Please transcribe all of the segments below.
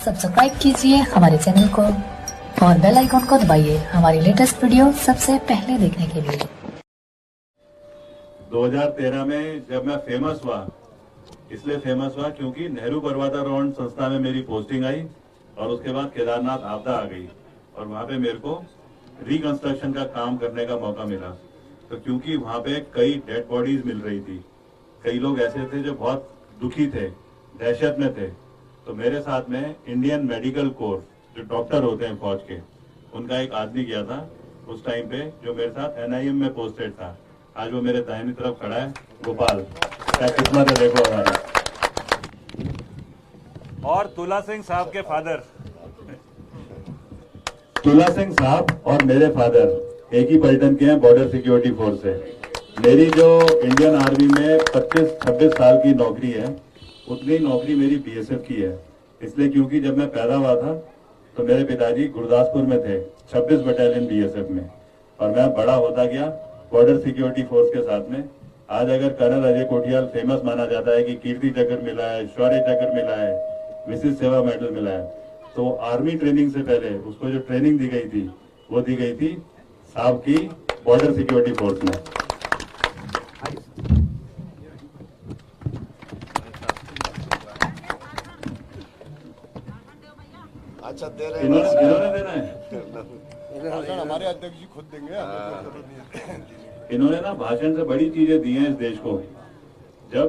Subscribe कीजिए हमारे channel को और बेल आइकॉन को दबाइए हमारी लेटेस्ट वीडियो सबसे पहले देखने के लिए। 2013 में जब मैं फेमस हुआ, इसलिए फेमस हुआ क्योंकि नेहरू पर्वतारोहण संस्था में मेरी पोस्टिंग आई और उसके बाद केदारनाथ आपदा आ गई और वहां पे मेरे को रिकंस्ट्रक्शन का काम करने का मौका मिला। तो क्योंकि वहां पे कई डेड बॉडीज मिल रही थी, कई लोग ऐसे थे जो बहुत दुखी थे, दहशत में थे, तो मेरे साथ में इंडियन मेडिकल कोर जो डॉक्टर होते हैं फौज के, उनका एक आदमी गया था उस टाइम पे, जो मेरे साथ NIM में पोस्टेड था। आज वो मेरे दाहिनी तरफ खड़ा है, गोपाल। क्या किस्मत है देखो हमारी। और तुला सिंह साहब के फादर, तुला सिंह साहब और मेरे फादर एक ही पलटन के हैं, बॉर्डर सिक्योरिटी फोर्स से। मेरी जो इंडियन आर्मी में 25-26 साल की नौकरी है, उतनी नौकरी मेरी BSF की है। इसलिए क्योंकि जब मैं पैदा हुआ था तो मेरे पिताजी गुरदासपुर में थे, 26 बटालियन BSF में, और मैं बड़ा होता गया बॉर्डर सिक्योरिटी फोर्स के साथ में। आज अगर कर्नल अजय कोठियाल फेमस माना जाता है कि कीर्ति चक्र मिला है, शौर्य चक्र मिला है, विशिष्ट सेवा मेडल मिला है, तो आर्मी ट्रेनिंग से पहले उसको जो ट्रेनिंग दी गई थी वो दी गई थी साहब की बॉर्डर सिक्योरिटी फोर्स में। अच्छा दे रहे इन्होंने देना है, हमारे अध्यक्ष जी खुद देंगे। इन्होंने ना भाषण से बड़ी चीजें दी हैं इस देश को। जब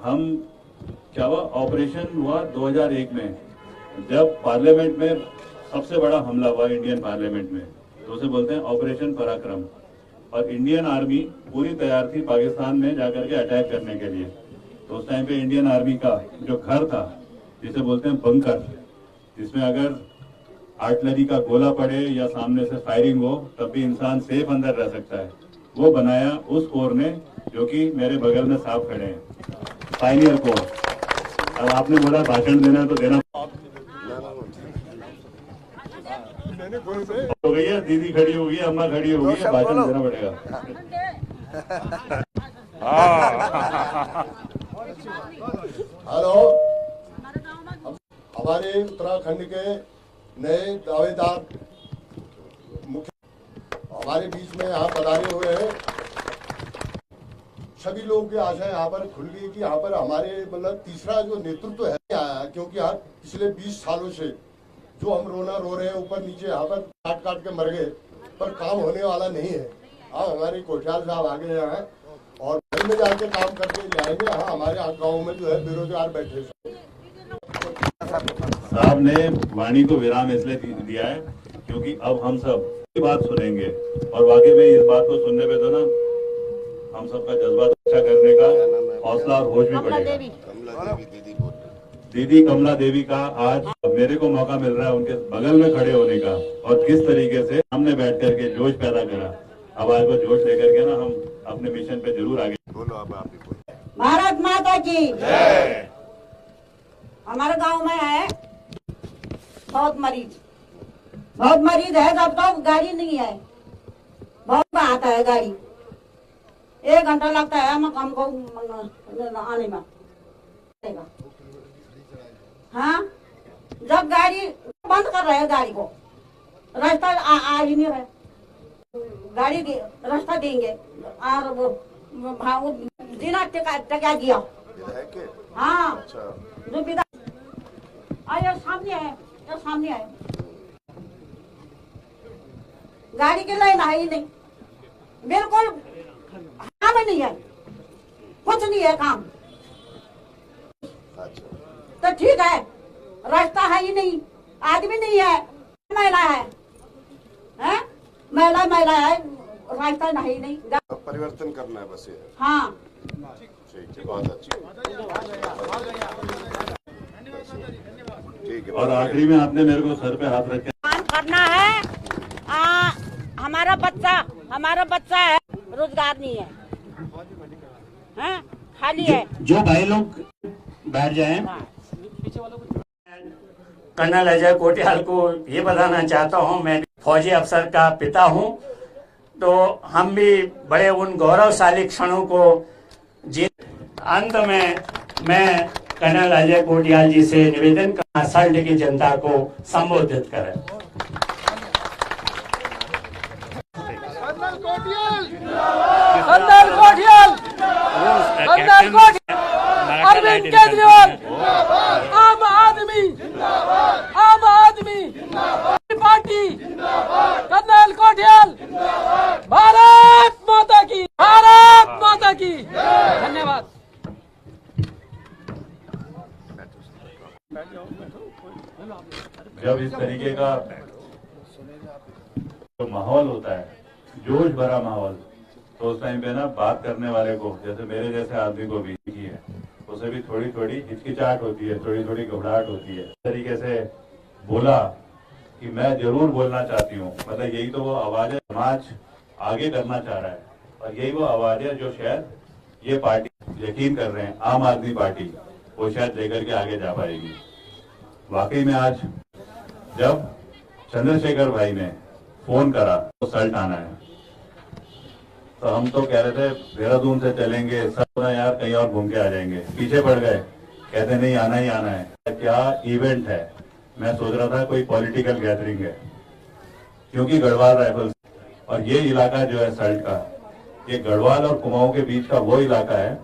हम क्या हुआ, ऑपरेशन हुआ 2001 में, जब पार्लियामेंट में सबसे बड़ा हमला हुआ इंडियन पार्लियामेंट में, तो उसे बोलते हैं ऑपरेशन पराक्रम। और इंडियन आर्मी पूरी तैयार थी पाकिस्तान में जाकर के अटैक करने के लिए। तो उस टाइम पे इंडियन आर्मी का जो घर था, जिसे बोलते हैं बंकर, जिसमें अगर आर्टिलरी का गोला पड़े या सामने से फायरिंग हो तब भी इंसान सेफ अंदर रह सकता है, वो बनाया उस कोर ने, जो कि मेरे बगल में साहब खड़े हैं, पायनियर कोर। अब आपने बोला भाषण देना है तो देना हो गई है, दीदी खड़ी होगी, अम्मा खड़ी होगी, भाषण देना पड़ेगा। हेलो, हमारे उत्तराखंड के नए दावेदार मुख्य हमारे बीच में यहाँ पधारे हुए हैं। सभी लोगों की आशा यहाँ पर खुल गई कि यहाँ पर हमारे मतलब तीसरा जो नेतृत्व है आया, क्योंकि यहाँ पिछले 20 सालों से जो हम रोना रो रहे हैं, ऊपर नीचे यहाँ पर काट काट के मर गए, पर काम होने वाला नहीं है। अब हमारे कोठियाल साहब आगे हैं और घर में जाके काम करके ले आएंगे। हाँ, हमारे गाँव में जो है बेरोजगार बैठे साहब ने वाणी को विराम इसलिए दिया है क्योंकि अब हम सब की बात सुनेंगे, और वाकई में इस बात को सुनने पे तो ना हम सबका जज्बा अच्छा करने का हौसला और होश भी बढ़ेगा। दीदी कमला देवी का आज मेरे को मौका मिल रहा है उनके बगल में खड़े होने का, और किस तरीके से हमने बैठ करके जोश पैदा करा। अब आज वो जोश लेकर के ना हम अपने मिशन पे जरूर आगे। बोलो, अब आप ही बोलो। भारत माता की जय। हमारे गांव में है बहुत मरीज है, जब तक गाड़ी नहीं है, बहुत आता है गाड़ी, 1 घंटा लगता है हमको आने में। हाँ, जब गाड़ी बंद कर रहे हैं, गाड़ी को रास्ता आ ही नहीं रहे, गाड़ी रास्ता देंगे और वो जीना टका दिया। हाँ, जो पिता आए सामने आए, गाड़ी की लाइन है ही नहीं, बिल्कुल काम नहीं है, कुछ नहीं है काम। तो ठीक है, रास्ता है ही नहीं, आदमी नहीं है, महिला है, महिला है, रास्ता नहीं नहीं, परिवर्तन करना है बस ये। हाँ, ठीक है, बहुत अच्छा, ठीक है। और आखिरी में आपने मेरे को सर पे हाथ रख के काम करना है। हमारा बच्चा है, रोजगार नहीं है, खाली है। जो भाई लोग बैठ जाएं। कर्नल अजय कोठियाल को ये बताना चाहता हूं, मैं फौजी अफसर का पिता हूं, तो हम भी बड़े उन गौरवशाली क्षणों को अंत में मैं कर्नल अजय कोटियाल जी से निवेदन करना सल्ट की जनता को संबोधित करें। अरविंद केजरीवाल, आम आदमी पार्टी, कर्नल कोटियाल, भारत माता की धन्यवाद। जब इस तरीके का जो माहौल होता है, जोश भरा माहौल, तो उस टाइम पे ना बात करने वाले को, जैसे मेरे जैसे आदमी को भी की है, उसे भी थोड़ी थोड़ी हिचकिचाहट होती है, थोड़ी थोड़ी घबराहट होती है। इस तरीके से बोला कि मैं जरूर बोलना चाहती हूँ, मतलब यही तो वो आवाज है, समाज आगे करना चाह रहा है, और यही वो आवाज है जो शायद ये पार्टी यकीन कर रहे हैं, आम आदमी पार्टी, वो शायद लेकर के आगे जा पाएगी। वाकई में आज जब चंद्रशेखर भाई ने फोन करा तो सल्ट आना है, तो हम तो कह रहे थे देहरादून से चलेंगे, सब ना यार कहीं और घूम के आ जाएंगे, पीछे पड़ गए, कहते नहीं आना ही आना है। क्या इवेंट है, मैं सोच रहा था कोई पॉलिटिकल गैदरिंग है, क्योंकि गढ़वाल राइफल्स और ये इलाका जो है सल्ट का, ये गढ़वाल और कुमाऊं के बीच का वो इलाका है,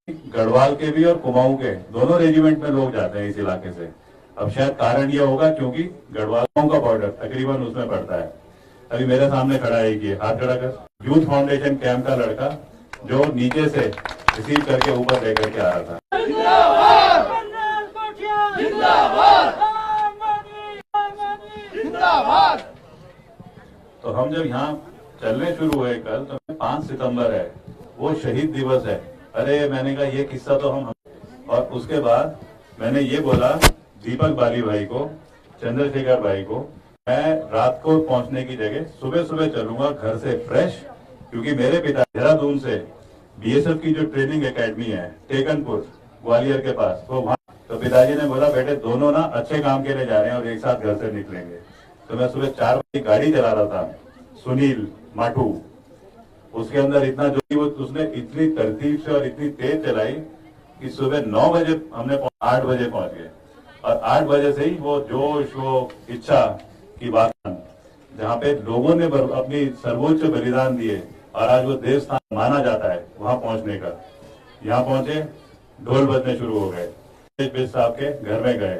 गढ़वाल के भी और कुमाऊं के दोनों रेजिमेंट में लोग जाते हैं इस इलाके से। अब शायद कारण ये होगा क्योंकि गढ़वालों का बॉर्डर तकरीबन उसमें पड़ता है। अभी मेरे सामने खड़ा है, ये हाथ खड़ा कर, यूथ फाउंडेशन कैंप का लड़का जो नीचे से रिसीव करके ऊपर लेकर के आ रहा था। तो हम जब यहाँ चलने शुरू हुए कल, तो 5 सितंबर है, वो शहीद दिवस है। अरे मैंने कहा ये किस्सा तो हम, और उसके बाद मैंने ये बोला दीपक बाली भाई को, चंद्रशेखर भाई को, मैं रात को पहुंचने की जगह सुबह सुबह चलूंगा घर से फ्रेश, क्योंकि मेरे पिता देहरादून से बीएसएफ की जो ट्रेनिंग एकेडमी है टेकनपुर ग्वालियर के पास, तो वहाँ, तो पिताजी ने बोला बेटे दोनों ना अच्छे काम के लिए जा रहे हैं और एक साथ घर से निकलेंगे। तो मैं सुबह 4 बजे गाड़ी चला रहा था, सुनील माठू, उसके अंदर इतना जो उसने इतनी तरतीब से और इतनी तेज चलाई कि सुबह 9 बजे हमने 8 बजे पहुंच गए, और 8 बजे से ही वो जोश, वो इच्छा की बात, जहाँ पे लोगों ने अपनी सर्वोच्च बलिदान दिए और आज वो देव स्थान माना जाता है, वहां पहुंचने का। यहाँ पहुंचे, ढोल बजने शुरू हो गए, बिज साहब के घर में गए,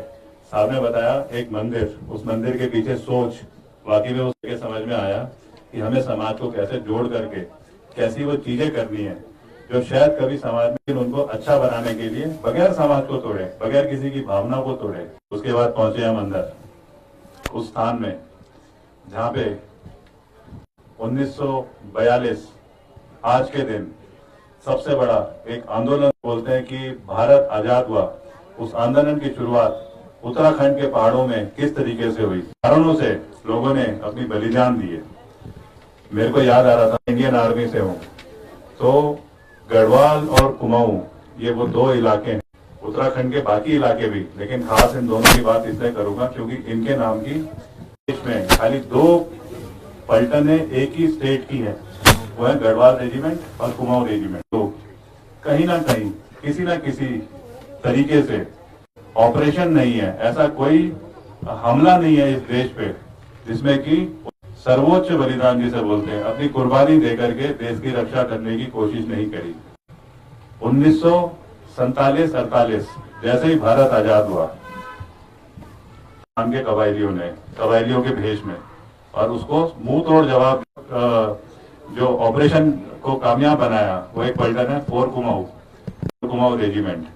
साहब ने बताया एक मंदिर, उस मंदिर के पीछे सोच, वाकई में उसके समझ में आया कि हमें समाज को कैसे जोड़ करके कैसी वो चीजें करनी है जो शायद कभी समाज में उनको अच्छा बनाने के लिए बगैर समाज को तोड़े, बगैर किसी की भावना को तोड़े। उसके बाद पहुंचे हम अंदर उस स्थान में जहाँ पे 1942 आज के दिन सबसे बड़ा एक आंदोलन बोलते हैं कि भारत आजाद हुआ, उस आंदोलन की शुरुआत उत्तराखंड के पहाड़ों में किस तरीके से हुई, कारणों से लोगों ने अपनी बलिदान दिए। मेरे को याद आ रहा था, इंडियन आर्मी से हूँ, तो गढ़वाल और कुमाऊं ये वो 2 इलाके हैं, उत्तराखंड के बाकी इलाके भी, लेकिन खास इन दोनों की बात इसलिए करूंगा क्योंकि इनके नाम की देश में खाली 2 पलटनें एक ही स्टेट की है, वो है गढ़वाल रेजिमेंट और कुमाऊं रेजिमेंट। तो कहीं ना कहीं किसी ना किसी तरीके से ऑपरेशन नहीं है, ऐसा कोई हमला नहीं है इस देश पे जिसमें कि सर्वोच्च बलिदान जिसे बोलते हैं, अपनी कुर्बानी देकर के देश की रक्षा करने की कोशिश नहीं करी। 1947-48 जैसे ही भारत आजाद हुआ, के कबायलियों के भेष में, और उसको मुंह तोड़ जवाब जो ऑपरेशन को कामयाब बनाया वो एक पलटन है 4 कुमाऊं रेजिमेंट।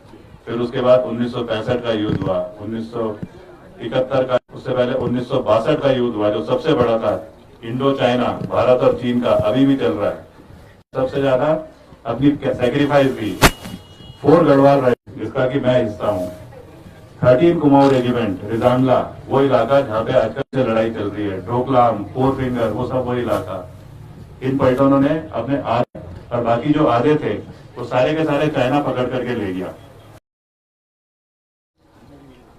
फिर उसके बाद 1965 का युद्ध हुआ, 1971 का, उससे पहले 1962 का युद्ध हुआ जो सबसे बड़ा था, इंडो चाइना, भारत और चीन का, अभी भी चल रहा है। सबसे ज्यादा अपनी सैक्रिफाइस दी 4 गढ़वाल जिसका कि मैं हिस्सा हूँ, 13 कुमाऊं रेजिमेंट रिजांगला, वो इलाका जहाँ पे आजकल से लड़ाई चल रही है, ढोकलाम, 4 फिंगर, वो सब वो इलाका। इन पलटनों ने अपने आधे और बाकी जो आधे थे वो सारे के सारे चाइना पकड़ करके ले गया।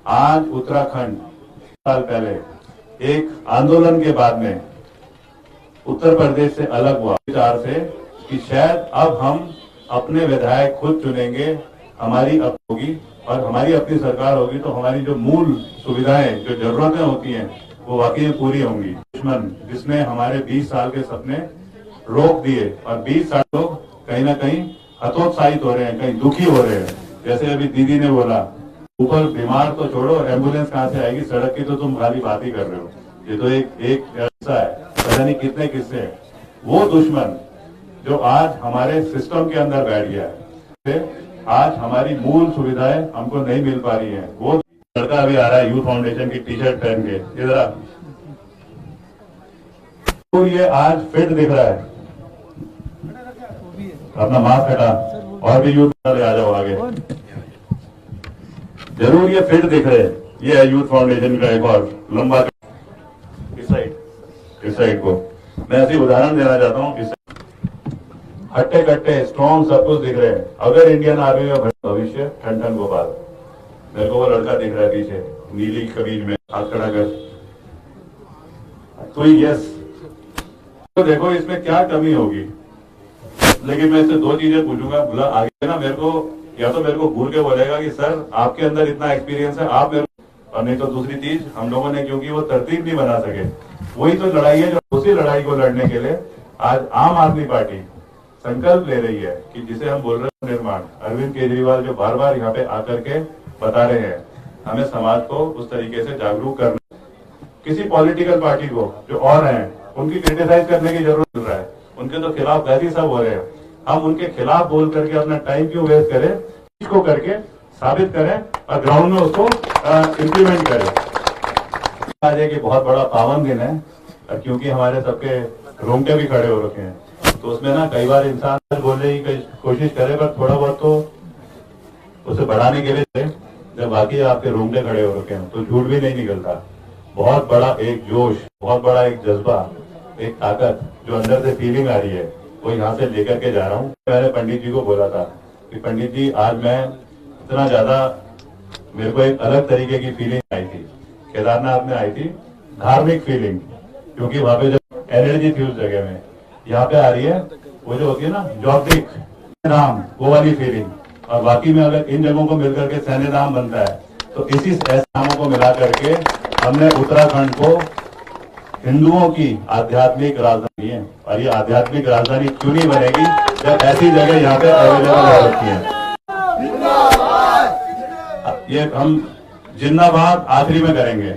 आज उत्तराखंड साल पहले एक आंदोलन के बाद में उत्तर प्रदेश से अलग हुआ, विचार से कि शायद अब हम अपने विधायक खुद चुनेंगे, हमारी अब होगी और हमारी अपनी सरकार होगी तो हमारी जो मूल सुविधाएं, जो जरूरतें होती हैं, वो वाकई में पूरी होंगी। दुश्मन जिसने हमारे 20 साल के सपने रोक दिए और 20 साल लोग कहीं ना कहीं हतोत्साहित हो रहे हैं, कहीं दुखी हो रहे हैं। जैसे अभी दीदी ने बोला, ऊपर बीमार तो छोड़ो, एम्बुलेंस कहाँ से आएगी, सड़क की तो तुम खाली बात ही कर रहे हो। ये तो एक ऐसा है, पता नहीं कितने किस्से हैं। वो दुश्मन जो आज हमारे सिस्टम के अंदर बैठ गया है, आज हमारी मूल सुविधाएं हमको नहीं मिल पा रही हैं। वो लड़का अभी आ रहा है यूथ फाउंडेशन की टी-शर्ट पहन के, इधर तो ये आज फिट दिख रहा है, अपना मास्क हटा, और भी यूथ वाले आ जाओ आगे, जरूर ये फिट दिख रहे हैं। ये है यूथ फाउंडेशन का एक और लंबा, इस साइड को मैं ऐसे उदाहरण देना चाहता हूँ। इस हट्टे कट्टे स्ट्रॉन्ग सब कुछ दिख रहे हैं। अगर इंडियन आर्मी में भविष्य, ठन गोपाल, मेरे को वो लड़का दिख रहा है पीछे नीली कमीज में, हाथ खड़ा कर, तो यस, तो देखो इसमें क्या कमी होगी। लेकिन मैं इससे दो चीजें पूछूंगा, बोला आगे ना मेरे को, या तो मेरे को घूर के बोलेगा कि सर आपके अंदर इतना एक्सपीरियंस है, आप मेरे, और नहीं तो दूसरी चीज, हम लोगों ने क्योंकि वो तरतीब नहीं बना सके, वही तो लड़ाई है। जो उसी लड़ाई को लड़ने के लिए आज आम आदमी पार्टी संकल्प ले रही है कि जिसे हम बोल रहे हैं निर्माण, अरविंद केजरीवाल जो बार बार यहाँ पे आकर के बता रहे हैं, हमें समाज को उस तरीके से जागरूक करना। किसी पॉलिटिकल पार्टी को जो और हैं, उनकी क्रिटिसाइज करने की जरूरत मिल रहा है, उनके तो खिलाफ वैसे सब हो रहे हैं। हम उनके खिलाफ बोल करके अपना टाइम क्यों वेस्ट करें, इसको करके साबित करें और ग्राउंड में उसको इम्प्लीमेंट करें। आज एक बहुत बड़ा पावन दिन है, क्योंकि हमारे सबके रोंगटे भी खड़े हो रखे हैं, तो उसमें ना कई बार इंसान बोलने की कोशिश करे, पर थोड़ा बहुत तो उसे बढ़ाने के लिए, जब बाकी आपके रोंगटे खड़े हो रखे हैं तो झूठ भी नहीं निकलता। बहुत बड़ा एक जोश, बहुत बड़ा एक जज्बा, एक ताकत जो अंदर से फीलिंग आ रही है, वो यहाँ से लेकर के जा रहा हूँ। मैंने पंडित जी को बोला था कि पंडित जी आज मैं इतना ज्यादा, मेरे को एक अलग तरीके की फीलिंग आई थी, केदारनाथ में आई थी, धार्मिक फीलिंग, क्योंकि वहां पे जो एनर्जी थी उस जगह में, यहाँ पे आ रही है वो जो होती है ना ज्योतिक धाम, वो वाली फीलिंग। और बाकी में अगर इन जगहों को मिलकर के सैन्य धाम बनता है, तो इसी ऐसे नामों को मिला करके हमने उत्तराखंड को हिंदुओं की आध्यात्मिक राजधानी है। और ये आध्यात्मिक राजधानी क्यों नहीं बनेगी जब ऐसी जगह यहाँ पे अवेलेबल हो रखी है। ये हम जिंदाबाद आखिरी में करेंगे।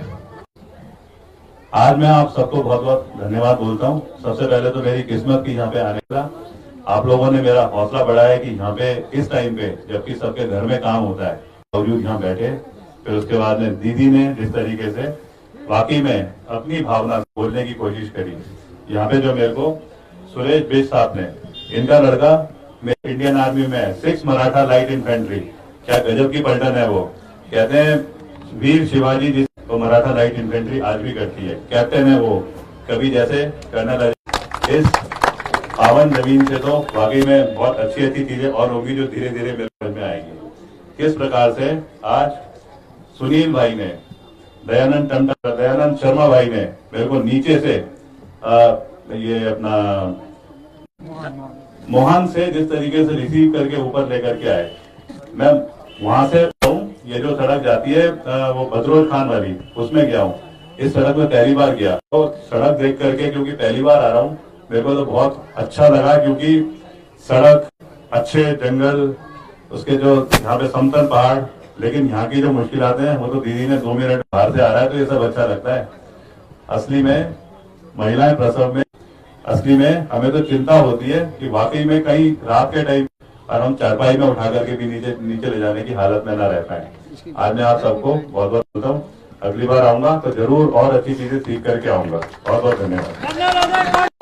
आज मैं आप सबको बहुत बहुत धन्यवाद बोलता हूँ। सबसे पहले तो मेरी किस्मत की यहाँ पे आने का, आप लोगों ने मेरा हौसला बढ़ाया कि यहाँ पे इस टाइम पे, जबकि सबके घर में काम होता है, बावजूद यहाँ बैठे। फिर उसके बाद में दीदी ने जिस तरीके से वाकई में अपनी भावना बोलने की कोशिश करी। यहाँ पे जो मेरे को सुरेश बिज साहब ने, इनका लड़का मेरे इंडियन आर्मी में है, 6 मराठा लाइट इन्फेंट्री, क्या गजब की पलटन है वो। कहते हैं वीर शिवाजी जी तो मराठा लाइट इन्फेंट्री आज भी करती है, कैप्टन है वो, कभी जैसे कर्नल। इस पावन जमीन से तो वाकई में बहुत अच्छी अच्छी चीजें और होगी जो धीरे धीरे मेरे समझ में आएगी। किस प्रकार से आज सुनील भाई ने, दयानंद शर्मा भाई ने मेरे को नीचे से ये अपना मोहन से जिस तरीके से रिसीव करके ऊपर लेकर के आए। मैं वहां से ये जो सड़क जाती है वो बदरोज खान वाली, उसमें गया हूँ। इस सड़क में पहली बार गया, तो सड़क देख करके, क्योंकि पहली बार आ रहा हूँ, मेरे को तो बहुत अच्छा लगा, क्योंकि सड़क, अच्छे जंगल, उसके जो यहाँ पे समतल पहाड़, लेकिन यहाँ की जो मुश्किलात हैं वो तो दीदी ने 2 मिनट बाहर से आ रहा है तो ये सब अच्छा लगता है। असली में महिलाएं प्रसव में, असली में हमें तो चिंता होती है कि वाकई में कहीं रात के टाइम और हम चारपाई में उठा करके भी नीचे ले जाने की हालत में ना रह पाए। आज मैं आप सबको बहुत बहुत बोलता हूँ, अगली बार आऊंगा तो जरूर और अच्छी चीजें सीख करके आऊंगा। बहुत बहुत धन्यवाद।